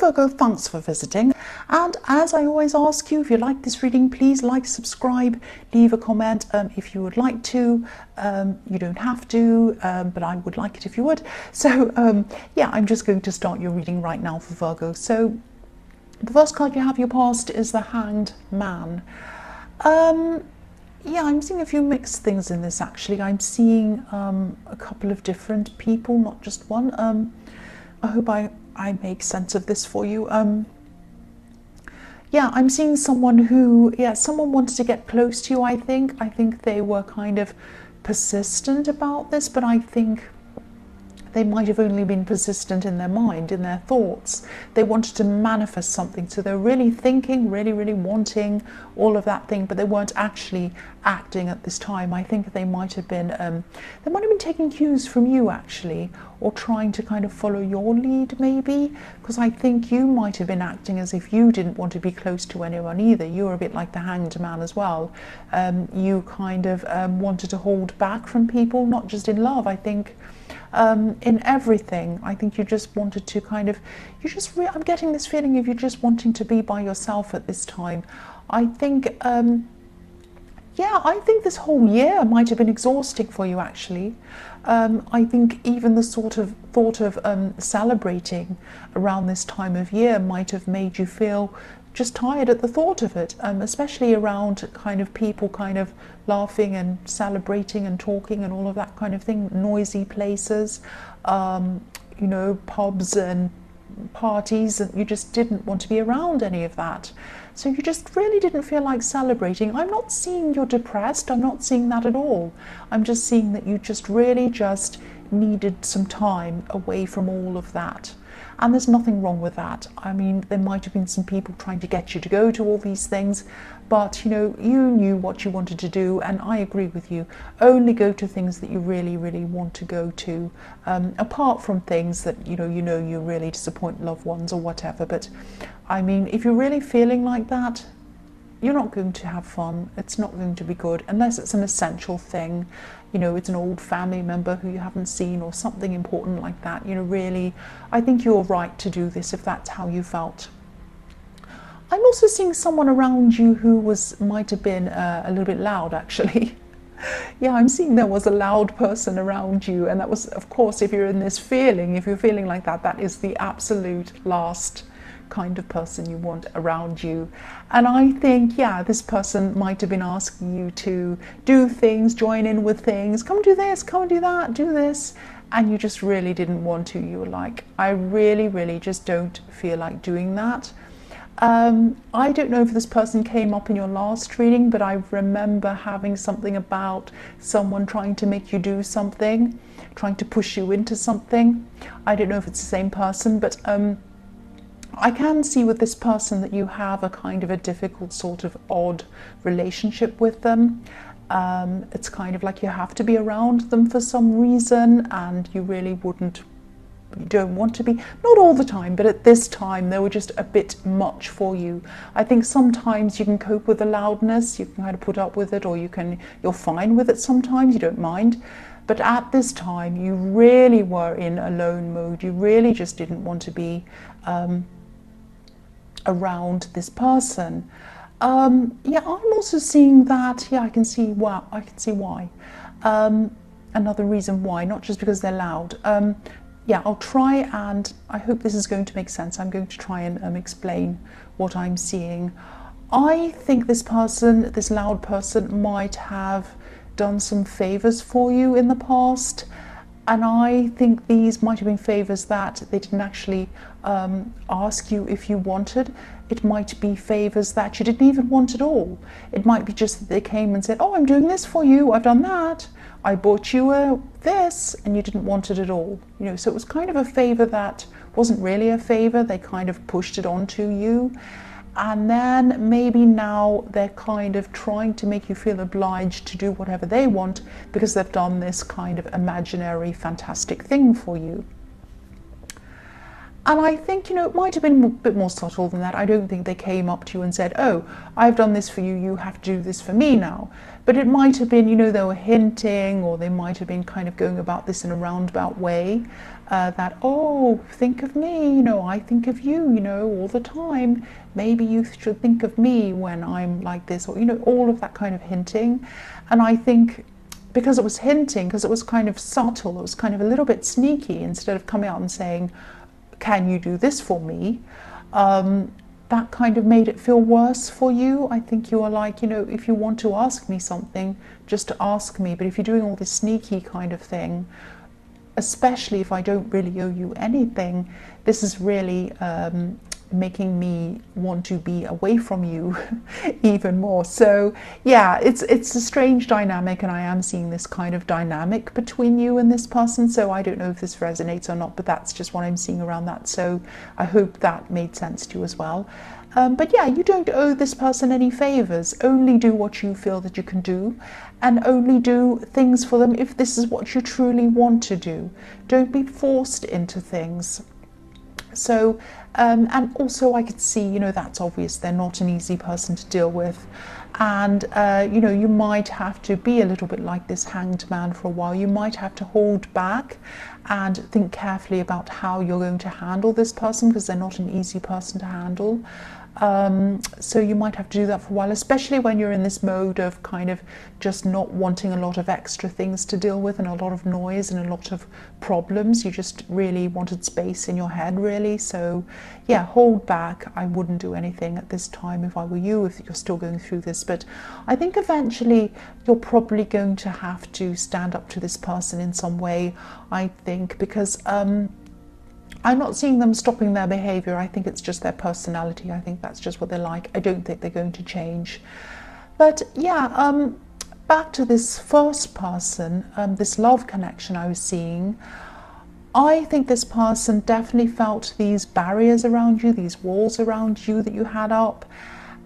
Virgo, thanks for visiting. And as I always ask you, if you like this reading, please like, subscribe, leave a comment if you would like to. You don't have to, but I would like it if you would. So yeah, I'm just going to start your reading right now for Virgo. So the first card you have your past is the Hanged Man. Yeah, I'm seeing a few mixed things in this actually. I'm seeing a couple of different people, not just one. I hope I make sense of this for you. Yeah, I'm seeing someone who, someone wanted to get close to you, I think. I think they were kind of persistent about this, but I think they might have only been persistent in their mind, in their thoughts. They wanted to manifest something, so they're really thinking, really wanting all of that thing, but they weren't actually acting at this time. I think they might have been taking cues from you actually, or trying to kind of follow your lead maybe, because I think you might have been acting as if you didn't want to be close to anyone either. You're a bit like the Hanged Man as well. You kind of wanted to hold back from people, not just in love, I think. In everything, I think you just wanted to kind of, I'm getting this feeling of you just wanting to be by yourself at this time. I think, I think this whole year might have been exhausting for you actually. I think even the sort of thought of celebrating around this time of year might have made you feel just tired at the thought of it, especially around kind of people kind of laughing and celebrating and talking and all of that kind of thing, noisy places, you know, pubs and parties, and you just didn't want to be around any of that. So you just really didn't feel like celebrating. I'm not seeing you're depressed, I'm not seeing that at all. I'm just seeing that you just really just needed some time away from all of that. And there's nothing wrong with that. I mean, there might have been some people trying to get you to go to all these things, but you know, you knew what you wanted to do, and I agree with you. Only go to things that you really want to go to, apart from things that you really disappoint loved ones or whatever. But I mean, if you're really feeling like that, you're not going to have fun. It's not going to be good unless it's an essential thing. You know, it's an old family member who you haven't seen or something important like that. You know, really, I think you're right to do this if that's how you felt. I'm also seeing someone around you who might have been a little bit loud actually. Yeah, I'm seeing there was a loud person around you, and that was, of course, if you're in this feeling, if you're feeling like that, that is the absolute last kind of person you want around you. And I think, yeah, this person might have been asking you to do things, join in with things, come do this, come do that, do this, and you just really didn't want to. You were like, I really just don't feel like doing that. I don't know if this person came up in your last reading, but I remember having something about someone trying to make you do something, trying to push you into something. I don't know if it's the same person, but I can see with this person that you have a kind of a difficult sort of odd relationship with them. It's kind of like you have to be around them for some reason, and you really you don't want to be, not all the time, but at this time they were just a bit much for you. I think sometimes you can cope with the loudness, you can kind of put up with it, or you're fine with it sometimes, you don't mind. But at this time you really were in alone mode. You really just didn't want to be around this person. Yeah, I'm also seeing that. Yeah, I can see why. Another reason why, not just because they're loud. Yeah, I'll try, and I hope this is going to make sense. I'm going to try and explain what I'm seeing. I think this person, this loud person, might have done some favors for you in the past, and I think these might have been favors that they didn't actually ask you if you wanted. It might be favors that you didn't even want at all. It might be just that they came and said, oh, I'm doing this for you, I've done that, I bought you this, and you didn't want it at all. You know, so it was kind of a favor that wasn't really a favor. They kind of pushed it onto you. And then maybe now they're kind of trying to make you feel obliged to do whatever they want because they've done this kind of imaginary, fantastic thing for you. And I think, it might have been a bit more subtle than that. I don't think they came up to you and said, oh, I've done this for you, you have to do this for me now. But it might have been, they were hinting, or they might have been kind of going about this in a roundabout way, that, oh, think of me, I think of you, all the time. Maybe you should think of me when I'm like this, or, all of that kind of hinting. And I think because it was hinting, because it was kind of subtle, it was kind of a little bit sneaky, instead of coming out and saying, can you do this for me? That kind of made it feel worse for you. I think you were like, if you want to ask me something, just ask me. But if you're doing all this sneaky kind of thing, especially if I don't really owe you anything, this is really making me want to be away from you even more. So yeah, it's a strange dynamic, and I am seeing this kind of dynamic between you and this person. So I don't know if this resonates or not, but that's just what I'm seeing around that. So I hope that made sense to you as well. But yeah, you don't owe this person any favors. Only do what you feel that you can do, and only do things for them if this is what you truly want to do. Don't be forced into things. So, and also I could see, that's obvious, they're not an easy person to deal with. And, you might have to be a little bit like this hanged man for a while. You might have to hold back and think carefully about how you're going to handle this person, because they're not an easy person to handle. So you might have to do that for a while, especially when you're in this mode of kind of just not wanting a lot of extra things to deal with, and a lot of noise and a lot of problems. You just really wanted space in your head, really. So yeah, hold back. I wouldn't do anything at this time if I were you, if you're still going through this. But I think eventually you're probably going to have to stand up to this person in some way, I think, because I'm not seeing them stopping their behavior. I think it's just their personality. I think that's just what they're like. I don't think they're going to change. But yeah, back to this first person, this love connection I was seeing. I think this person definitely felt these barriers around you, these walls around you that you had up.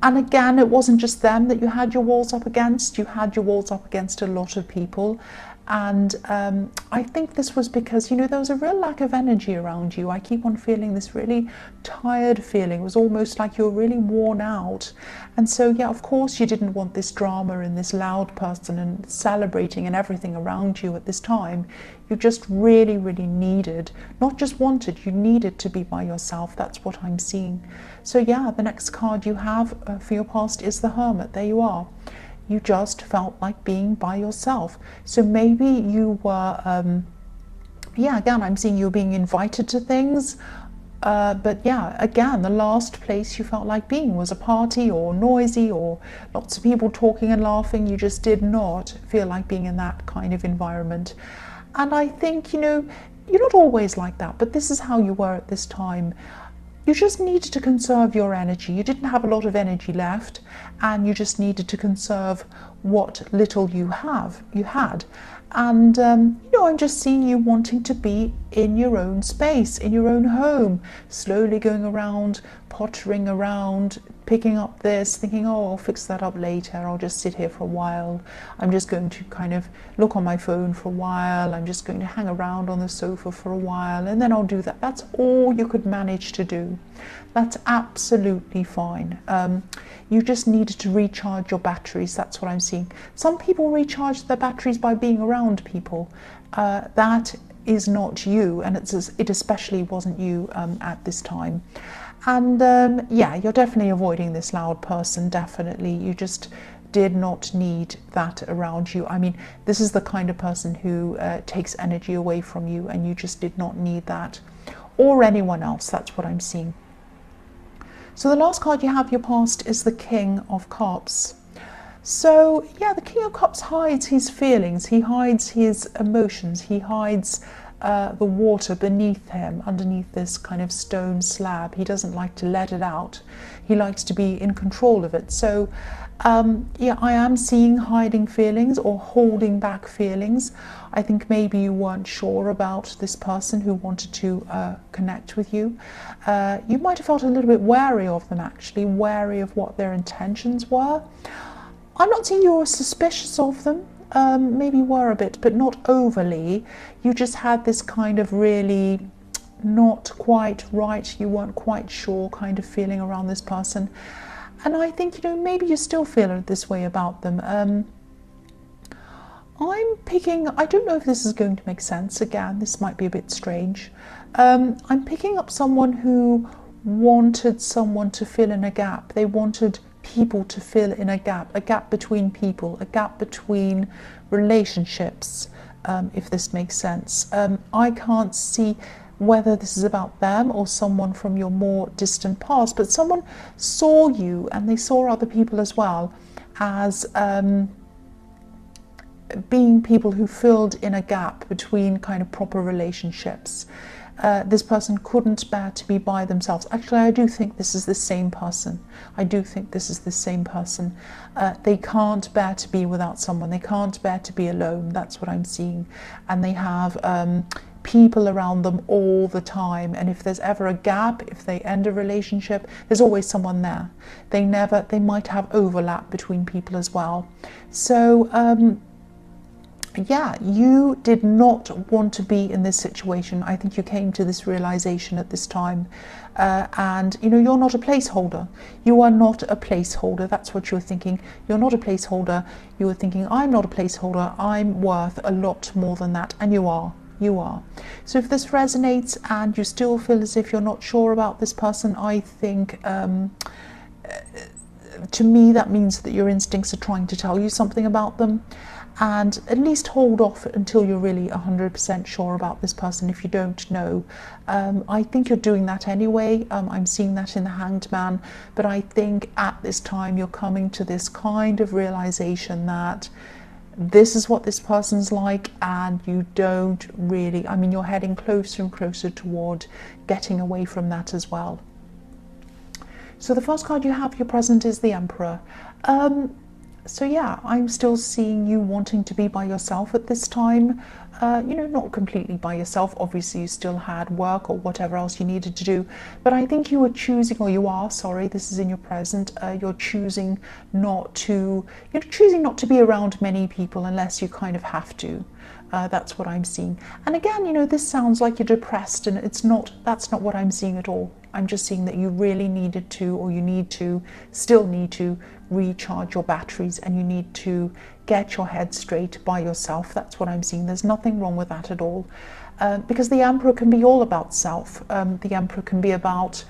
And again, it wasn't just them that you had your walls up against. You had your walls up against a lot of people. And I think this was because, there was a real lack of energy around you. I keep on feeling this really tired feeling. It was almost like you were really worn out. And so, yeah, of course you didn't want this drama and this loud person and celebrating and everything around you at this time. You just really, really needed, not just wanted, you needed to be by yourself. That's what I'm seeing. So yeah, the next card you have for your past is the Hermit. There you are. You just felt like being by yourself. So maybe you were, again, I'm seeing you being invited to things. But yeah, again, the last place you felt like being was a party or noisy or lots of people talking and laughing. You just did not feel like being in that kind of environment. And I think, you're not always like that, but this is how you were at this time. You just needed to conserve your energy. You didn't have a lot of energy left, and you just needed to conserve what little you had. And I'm just seeing you wanting to be in your own space, in your own home, slowly going around, pottering around, picking up this, thinking, oh, I'll fix that up later, I'll just sit here for a while, I'm just going to kind of look on my phone for a while, I'm just going to hang around on the sofa for a while, and then I'll do that. That's all you could manage to do. That's absolutely fine. You just needed to recharge your batteries. That's what I'm seeing. Some people recharge their batteries by being around people. That is not you, and it especially wasn't you at this time. And yeah, you're definitely avoiding this loud person, definitely. You just did not need that around you. I mean, this is the kind of person who takes energy away from you, and you just did not need that, or anyone else. That's what I'm seeing. So the last card you have your past is the King of Cups. So yeah, the King of Cups hides his feelings, he hides his emotions, he hides the water beneath him, underneath this kind of stone slab. He doesn't like to let it out. He likes to be in control of it. So yeah, I am seeing hiding feelings or holding back feelings. I think maybe you weren't sure about this person who wanted to connect with you. You might have felt a little bit wary of them, actually, wary of what their intentions were. I'm not saying you were suspicious of them. Maybe were a bit, but not overly. You just had this kind of really not quite right, you weren't quite sure kind of feeling around this person. And I think, maybe you still feel this way about them. I'm picking, I don't know if this is going to make sense. Again, this might be a bit strange. I'm picking up someone who wanted someone to fill in a gap. They wanted people to fill in a gap between people, a gap between relationships, if this makes sense. I can't see whether this is about them or someone from your more distant past, but someone saw you, and they saw other people as well, as being people who filled in a gap between kind of proper relationships. This person couldn't bear to be by themselves. Actually, I do think this is the same person. They can't bear to be without someone. They can't bear to be alone. That's what I'm seeing. And they have people around them all the time. And if there's ever a gap, if they end a relationship, there's always someone there. They might have overlap between people as well. So, yeah, you did not want to be in this situation. I think you came to this realization at this time. And, you're not a placeholder. You are not a placeholder. That's what you're thinking. You're not a placeholder. You were thinking, I'm not a placeholder. I'm worth a lot more than that. And you are. You are. So if this resonates and you still feel as if you're not sure about this person, I think, to me, that means that your instincts are trying to tell you something about them. And at least hold off until you're really 100% sure about this person if you don't know. I think you're doing that anyway. I'm seeing that in the Hanged Man. But I think at this time you're coming to this kind of realization that this is what this person's like, and you don't really, you're heading closer and closer toward getting away from that as well. So the first card you have for your present is the Emperor. So yeah, I'm still seeing you wanting to be by yourself at this time. Not completely by yourself. Obviously, you still had work or whatever else you needed to do. But I think you were choosing, or you are, sorry, this is in your present, you're choosing not to be around many people unless you kind of have to. That's what I'm seeing. And again, this sounds like you're depressed, and that's not what I'm seeing at all. I'm just seeing that you really needed to, or still need to recharge your batteries, and you need to get your head straight by yourself. That's what I'm seeing. There's nothing wrong with that at all. Because the Emperor can be all about self. The Emperor can be about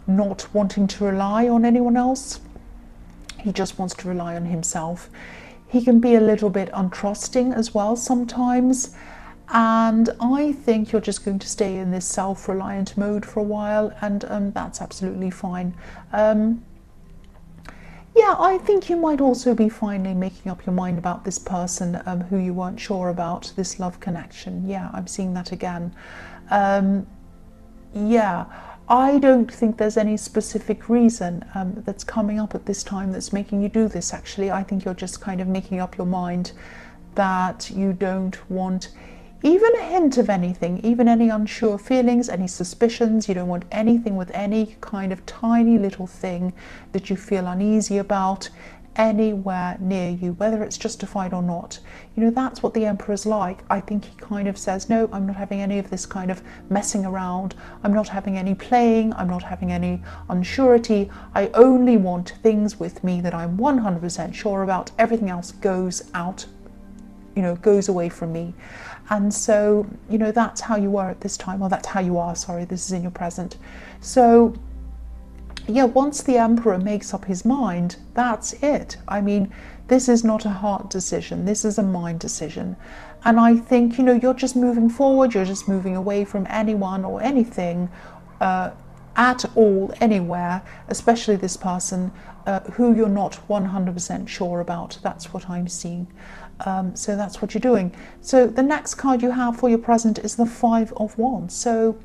not wanting to rely on anyone else. He just wants to rely on himself. He can be a little bit untrusting as well sometimes. And I think you're just going to stay in this self-reliant mode for a while, and that's absolutely fine. Yeah, I think you might also be finally making up your mind about this person who you weren't sure about, this love connection. Yeah, I'm seeing that again. Yeah, I don't think there's any specific reason that's coming up at this time that's making you do this, actually. I think you're just kind of making up your mind that you don't want even a hint of anything, even any unsure feelings, any suspicions. You don't want anything with any kind of tiny little thing that you feel uneasy about anywhere near you, whether it's justified or not. That's what the Emperor's like. I think he kind of says, no, I'm not having any of this kind of messing around. I'm not having any playing. I'm not having any unsurety. I only want things with me that I'm 100% sure about. Everything else goes out, goes away from me. And so, that's how you were at this time, or that's how you are, sorry, this is in your present. So, yeah, once the Emperor makes up his mind, that's it. This is not a heart decision, this is a mind decision. And I think, you're just moving forward, you're just moving away from anyone or anything at all, anywhere, especially this person who you're not 100% sure about. That's what I'm seeing. So that's what you're doing. So the next card you have for your present is the Five of Wands. So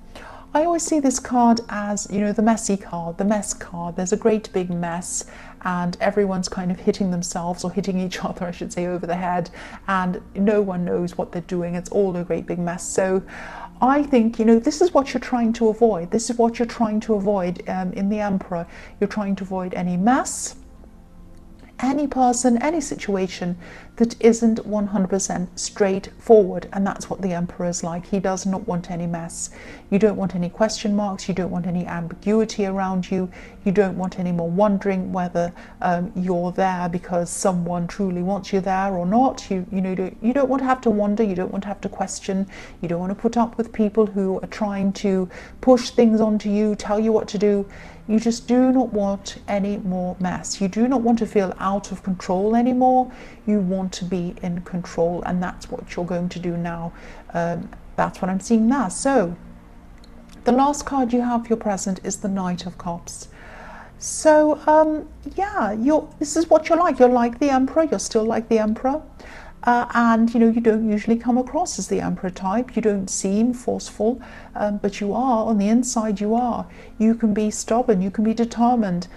I always see this card as, the messy card, the mess card. There's a great big mess, and everyone's kind of hitting themselves, or hitting each other, I should say, over the head, and no one knows what they're doing. It's all a great big mess. So I think, this is what you're trying to avoid. This is what you're trying to avoid in the Emperor. You're trying to avoid any mess, any person, any situation that isn't 100% straightforward. And that's what the Emperor is like. He does not want any mess. You don't want any question marks. You don't want any ambiguity around you. You don't want any more wondering whether you're there because someone truly wants you there or not. You don't want to have to wonder. You don't want to have to question. You don't want to put up with people who are trying to push things onto you, tell you what to do. You just do not want any more mess. You do not want to feel out of control anymore. You want to be in control, and that's what you're going to do now. That's what I'm seeing now. So the last card you have for your present is the Knight of Cups. So yeah, this is what you're like. You're like the Emperor. You're still like the Emperor. And you don't usually come across as the Emperor type. You don't seem forceful, but you are, on the inside you are. You can be stubborn, you can be determined,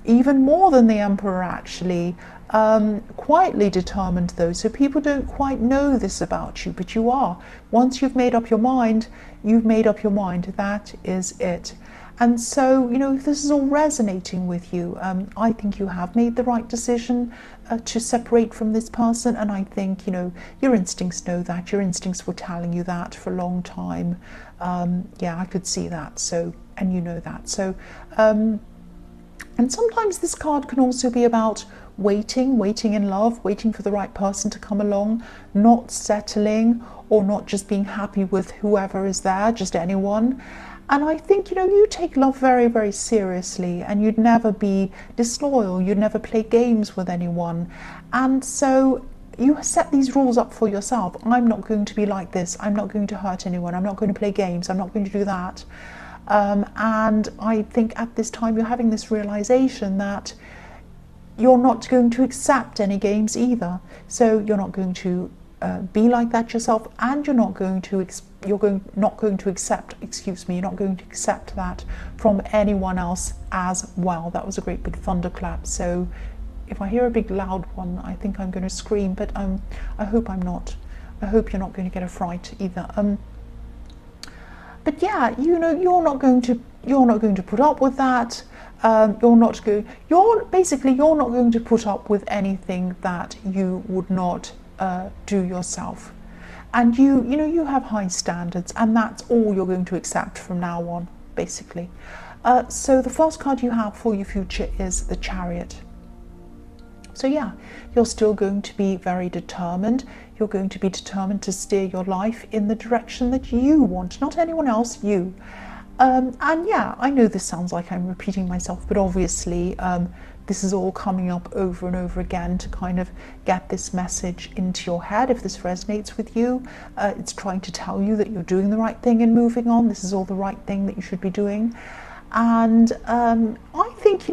even more than the Emperor actually. Quietly determined though, so people don't quite know this about you, but you are. Once you've made up your mind, you've made up your mind. That is it. And so, if this is all resonating with you, I think you have made the right decision to separate from this person. And I think, your instincts know that. Your instincts were telling you that for a long time. Yeah, I could see that. So, and you know that. So, and sometimes this card can also be about waiting in love, waiting for the right person to come along, not settling or not just being happy with whoever is there, just anyone. And I think, you take love very, very seriously, and you'd never be disloyal. You'd never play games with anyone. And so you set these rules up for yourself. I'm not going to be like this. I'm not going to hurt anyone. I'm not going to play games. I'm not going to do that. And I think at this time you're having this realization that you're not going to accept any games either. So you're not going to be like that yourself, and you're not going to accept that from anyone else as well. That was a great big thunderclap. So if I hear a big loud one, I think I'm going to scream, but I hope I'm not. I hope you're not going to get a fright either. But yeah, you're not going to put up with that. You're not going to put up with anything that you would not do yourself. And you have high standards, and that's all you're going to accept from now on, basically. So the first card you have for your future is the Chariot. So yeah, you're still going to be very determined. You're going to be determined to steer your life in the direction that you want, not anyone else, you. And yeah, I know this sounds like I'm repeating myself, but obviously this is all coming up over and over again to kind of get this message into your head. If this resonates with you, it's trying to tell you that you're doing the right thing and moving on. This is all the right thing that you should be doing. And I think,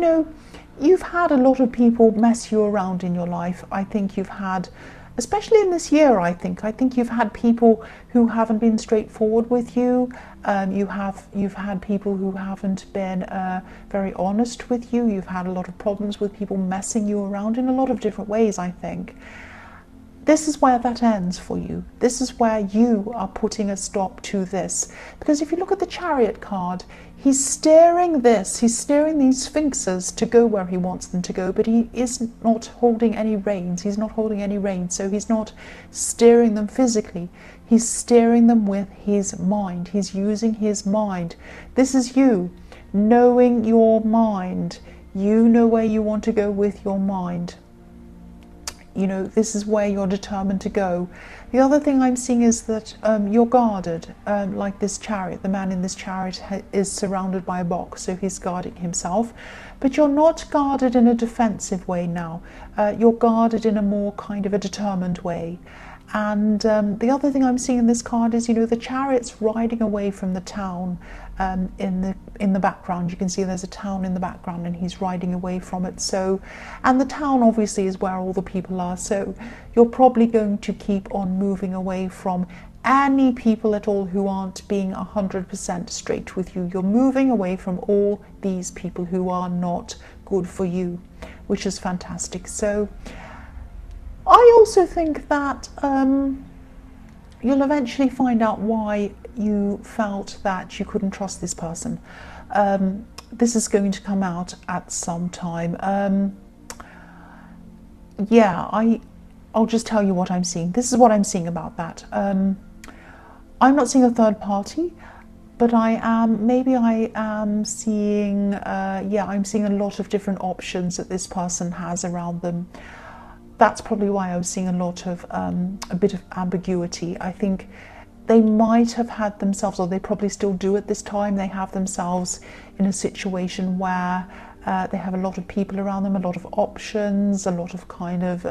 you've had a lot of people mess you around in your life. I think you've had, especially in this year, I think you've had people who haven't been straightforward with you. You've had people who haven't been very honest with you. You've had a lot of problems with people messing you around in a lot of different ways, I think. This is where that ends for you. This is where you are putting a stop to this. Because if you look at the Chariot card, he's steering these sphinxes to go where he wants them to go, but he is not holding any reins. He's not holding any reins, so he's not steering them physically. He's steering them with his mind. He's using his mind. This is you, knowing your mind. You know where you want to go with your mind. This is where you're determined to go. The other thing I'm seeing is that you're guarded, like this Chariot. The man in this Chariot is surrounded by a box, so he's guarding himself. But you're not guarded in a defensive way now. You're guarded in a more kind of a determined way. And the other thing I'm seeing in this card is, the Chariot's riding away from the town. In the background, you can see there's a town in the background, and he's riding away from it. So, and the town obviously is where all the people are. So you're probably going to keep on moving away from any people at all who aren't being 100% straight with you. You're moving away from all these people who are not good for you, which is fantastic. So I also think that you'll eventually find out why you felt that you couldn't trust this person. This is going to come out at some time. yeah, I'll just tell you what I'm seeing. This is what I'm seeing about that. I'm not seeing a third party, but maybe I am seeing, I'm seeing a lot of different options that this person has around them. That's probably why I was seeing a lot of, a bit of ambiguity. I think they might have had themselves, or they probably still do at this time, they have themselves in a situation where they have a lot of people around them, a lot of options, a lot of kind of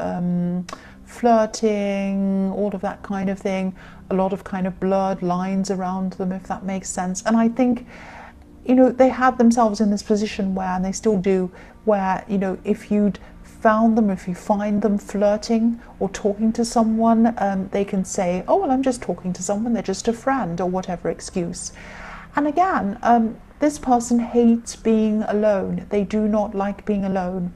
flirting, all of that kind of thing, a lot of kind of blurred lines around them, if that makes sense. And I think, they had themselves in this position where, and they still do, where, if you'd found them, if you find them flirting or talking to someone, they can say, oh, well, I'm just talking to someone, they're just a friend, or whatever excuse. And again, this person hates being alone. They do not like being alone.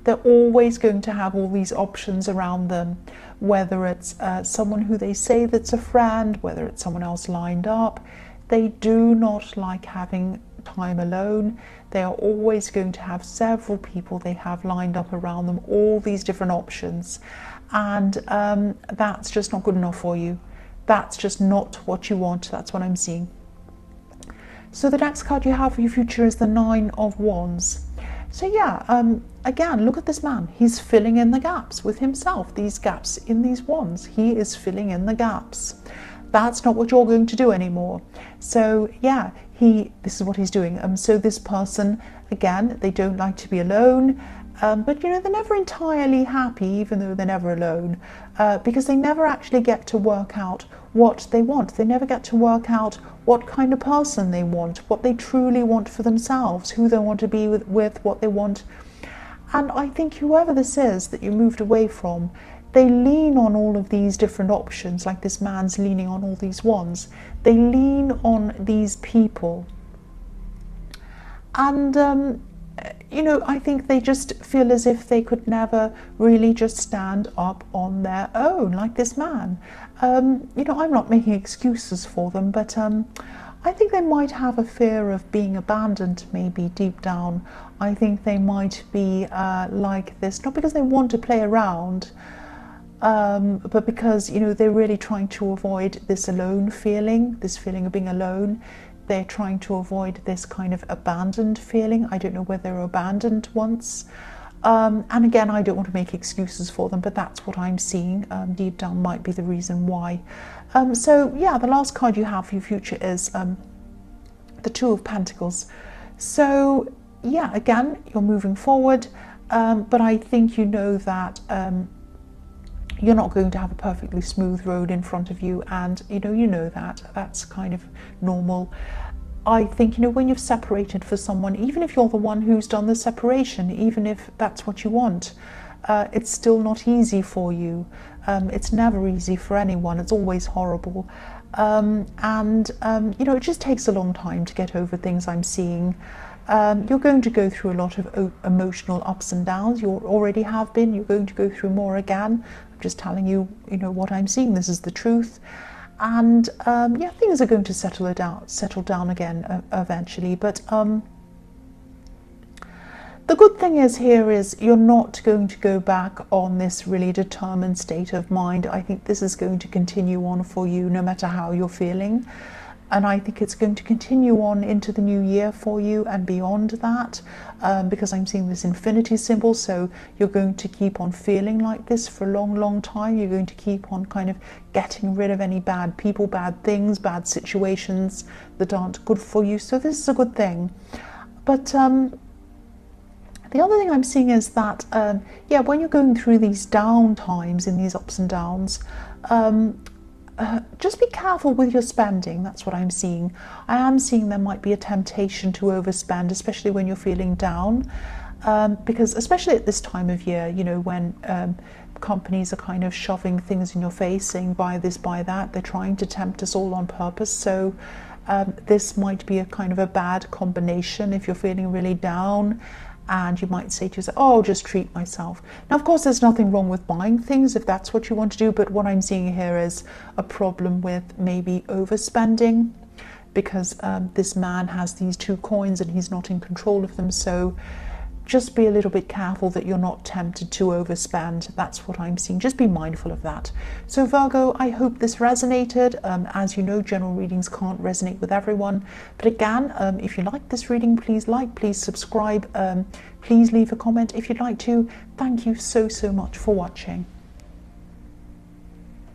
They're always going to have all these options around them, whether it's someone who they say that's a friend, whether it's someone else lined up. They do not like having time alone. They are always going to have several people they have lined up around them, all these different options. And that's just not good enough for you. That's just not what you want. That's what I'm seeing. So the next card you have for your future is the Nine of Wands. So again, look at this man. He's filling in the gaps with himself. These gaps in these wands. He is filling in the gaps. That's not what you're going to do anymore. So this is what he's doing. So this person, again, they don't like to be alone. But they're never entirely happy, even though they're never alone, because they never actually get to work out what they want. They never get to work out what kind of person they want, what they truly want for themselves, who they want to be with, what they want. And I think whoever this is that you moved away from, they lean on all of these different options, like this man's leaning on all these wands. They lean on these people. And I think they just feel as if they could never really just stand up on their own, like this man. I'm not making excuses for them, but I think they might have a fear of being abandoned, maybe deep down. I think they might be like this, not because they want to play around, but because, they're really trying to avoid this alone feeling, this feeling of being alone. They're trying to avoid this kind of abandoned feeling. I don't know whether they were abandoned once. And again, I don't want to make excuses for them, but that's what I'm seeing. Deep down might be the reason why. The last card you have for your future is the Two of Pentacles. So, again, you're moving forward, but I think that you're not going to have a perfectly smooth road in front of you, and that's kind of normal. I think when you've separated for someone, even if you're the one who's done the separation, even if that's what you want, it's still not easy for you. It's never easy for anyone. It's always horrible, it just takes a long time to get over things. I'm seeing you're going to go through a lot of emotional ups and downs. You already have been. You're going to go through more again. I'm just telling you, what I'm seeing. This is the truth. And things are going to settle down again eventually. But the good thing is you're not going to go back on this really determined state of mind. I think this is going to continue on for you, no matter how you're feeling. And I think it's going to continue on into the new year for you and beyond that, because I'm seeing this infinity symbol. So you're going to keep on feeling like this for a long, long time. You're going to keep on kind of getting rid of any bad people, bad things, bad situations that aren't good for you. So this is a good thing. But the other thing I'm seeing is that, when you're going through these down times, in these ups and downs, just be careful with your spending. That's what I'm seeing. I am seeing there might be a temptation to overspend, especially when you're feeling down, because especially at this time of year, when companies are kind of shoving things in your face, saying buy this, buy that. They're trying to tempt us all on purpose. So this might be a kind of a bad combination if you're feeling really down. And you might say to yourself, oh, I'll just treat myself. Now, of course, there's nothing wrong with buying things if that's what you want to do. But what I'm seeing here is a problem with maybe overspending, because this man has these two coins and he's not in control of them. So just be a little bit careful that you're not tempted to overspend. That's what I'm seeing. Just be mindful of that. So Virgo, I hope this resonated. As you know, general readings can't resonate with everyone. But again, if you like this reading, please like, please subscribe, please leave a comment if you'd like to. Thank you so much for watching.